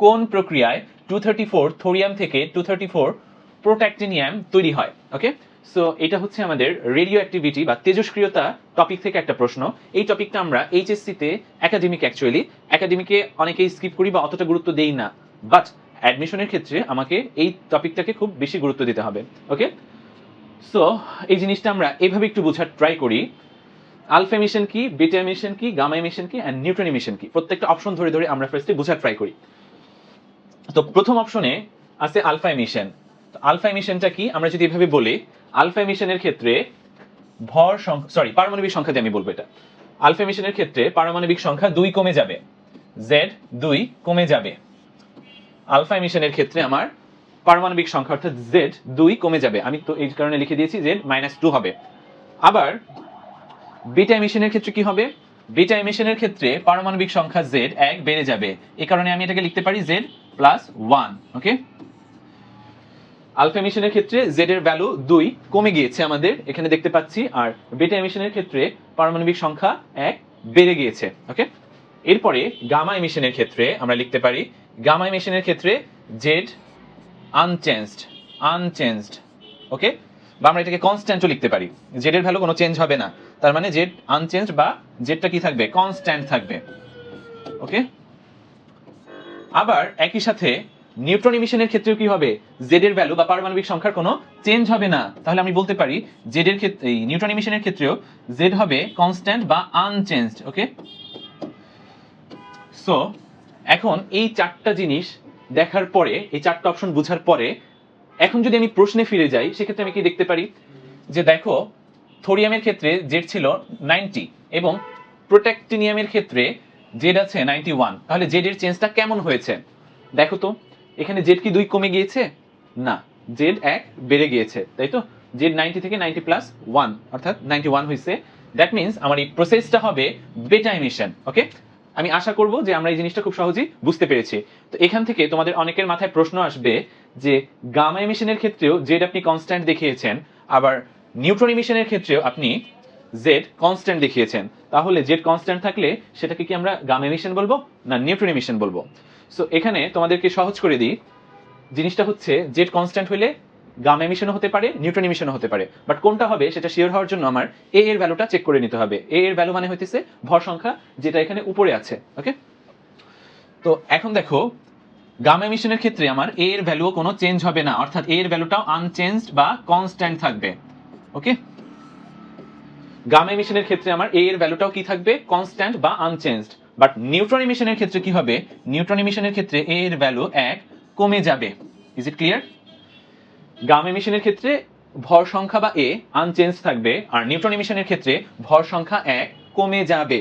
কোন প্রক্রিয়ায় 234 থোরিয়াম থেকে 234 প্রোট্যাক্টিনিয়াম তৈরি হয়। ওকে, সো এটা হচ্ছে আমাদের রেডিও অ্যাক্টিভিটি বা তেজস্ক্রিয়তা টপিক থেকে একটা প্রশ্ন। এই টপিকটা আমরা এইচএসসিতে একাডেমিকে অনেকেই স্কিপ করি বা অতটা গুরুত্ব দেই না, বাট অ্যাডমিশনের ক্ষেত্রে আমাকে এই টপিকটাকে খুব বেশি গুরুত্ব দিতে হবে। ওকে, সো এই জিনিসটা আমরা এইভাবে একটু বোঝার ট্রাই করি। আলফা এমিশন কি, বিটা এমিশন কি, গামা এমিশন কি, অ্যান্ড নিউট্রন এমিশন কি, প্রত্যেকটা অপশন ধরে ধরে আমরা ফার্স্টে বোঝার ট্রাই করি। তো প্রথম অপশনে আছে আলফা এমিশন। আলফা এমিশনটা কি আমরা যদি এভাবে বলি, আলফা এমিশনের ক্ষেত্রে পারমাণবিক সংখ্যা দিয়ে আমি বলবো এটা। আলফা এমিশনের ক্ষেত্রে পারমাণবিক সংখ্যা 2 কমে যাবে, Z2 কমে যাবে। আলফা এমিশনের ক্ষেত্রে আমার পারমাণবিক সংখ্যা অর্থাৎ Z2 কমে যাবে। আমি তো এই কারণে লিখে দিয়েছি Z-2 হবে। আবার বিটা এমিশনের ক্ষেত্রে কি হবে? বিটা এমিশনের ক্ষেত্রে পারমাণবিক সংখ্যা Z1 বেড়ে যাবে। এই কারণে আমি এটাকে লিখতে পারি Z+1। ওকে, আলফা এমিশনের ক্ষেত্রে Z এর ভ্যালু 2 কমে গিয়েছে আমাদের এখানে দেখতে পাচ্ছি, আর বিটা এমিশনের ক্ষেত্রে পারমাণবিক সংখ্যা 1 বেড়ে গিয়েছে। ওকে, এরপরে গামা এমিশনের ক্ষেত্রে আমরা লিখতে পারি, গামা এমিশনের ক্ষেত্রে Z আনচেঞ্জড। ওকে, বা আমরা এটাকে কনস্ট্যান্টও লিখতে পারি, Z এর ভ্যালু কোনো চেঞ্জ হবে না, তার মানে Z আনচেঞ্জড বা Zটা কি থাকবে, কনস্ট্যান্ট থাকবে। ওকে, আবার একই সাথে নিউট্রন এমিশনের ক্ষেত্রেও কি হবে, Z এর ভ্যালু বা পারমাণবিক সংখ্যার কোনো চেঞ্জ হবে না। তাহলে আমি বলতে পারি Z এর ক্ষেত্রে, এই নিউট্রন এমিশনের ক্ষেত্রেও Z হবে কনস্ট্যান্ট বা আনচেঞ্জড। ওকে, সো এখন এই চারটা জিনিস দেখার পরে, এই চারটা অপশন বোঝার পরে, এখন যদি আমি প্রশ্নে ফিরে যাই সেক্ষেত্রে আমি কি দেখতে পারি যে দেখো, থোরিয়ামের ক্ষেত্রে Z ছিল 90 এবং প্রোট্যাক্টিনিয়ামের ক্ষেত্রে Z আছে 91। তাহলে Z এর চেঞ্জটা কেমন হয়েছে দেখো তো, এখানে Z কি 2 কমে গিয়েছে? না, Z1 বেড়ে গিয়েছে, তাই তো। Z90 থেকে 90+1 অর্থাৎ 91 হয়েছে। দ্যাট মিন্স আমার এই প্রসেসটা হবে বেটা এমিশন। ওকে, আমি আশা করব যে আমরা এই জিনিসটা খুব সহজেই বুঝতে পেরেছি। তো এখান থেকে তোমাদের অনেকের মাথায় প্রশ্ন আসবে যে গামা এমিশনের ক্ষেত্রেও Z আপনি কনস্ট্যান্ট দেখিয়েছেন, আবার নিউট্রন এমিশনের ক্ষেত্রেও আপনি Z কনস্ট্যান্ট দেখিয়েছেন, তাহলে Z কনস্ট্যান্ট থাকলে সেটাকে কি আমরা গামা এমিশন বলবো না নিউট্রন এমিশন বলবো? সো এখানে তোমাদেরকে সহজ করে দিই, জিনিসটা হচ্ছে Z কনস্ট্যান্ট হলে গামা এমিশনও হতে পারে, নিউট্রন এমিশনও হতে পারে, বাট কোনটা হবে সেটা শিওর হওয়ার জন্য আমার A এর ভ্যালুটা চেক করে নিতে হবে। A এর ভ্যালু মানে হইতেছে ভর সংখ্যা, যেটা এখানে উপরে আছে। ওকে, তো এখন দেখো গামা এমিশনের ক্ষেত্রে আমার A এর ভ্যালুও কোনো চেঞ্জ হবে না, অর্থাৎ A এর ভ্যালুটাও আনচেঞ্জড বা কনস্ট্যান্ট থাকবে। ওকে, গামা এমিশনের ক্ষেত্রে আমার A এর ভ্যালুটাও কি থাকবে, কনস্ট্যান্ট বা আনচেঞ্জড। বাট নিউট্রন এমিশনের ক্ষেত্রে কি হবে, নিউট্রন এমিশনের ক্ষেত্রে A এর ভ্যালু 1 কমে যাবে। Is it clear? গামা এমিশনের ক্ষেত্রে ভর সংখ্যা বা A আনচেঞ্জ থাকবে, আর নিউট্রন এমিশনের ক্ষেত্রে ভর সংখ্যা 1 কমে যাবে।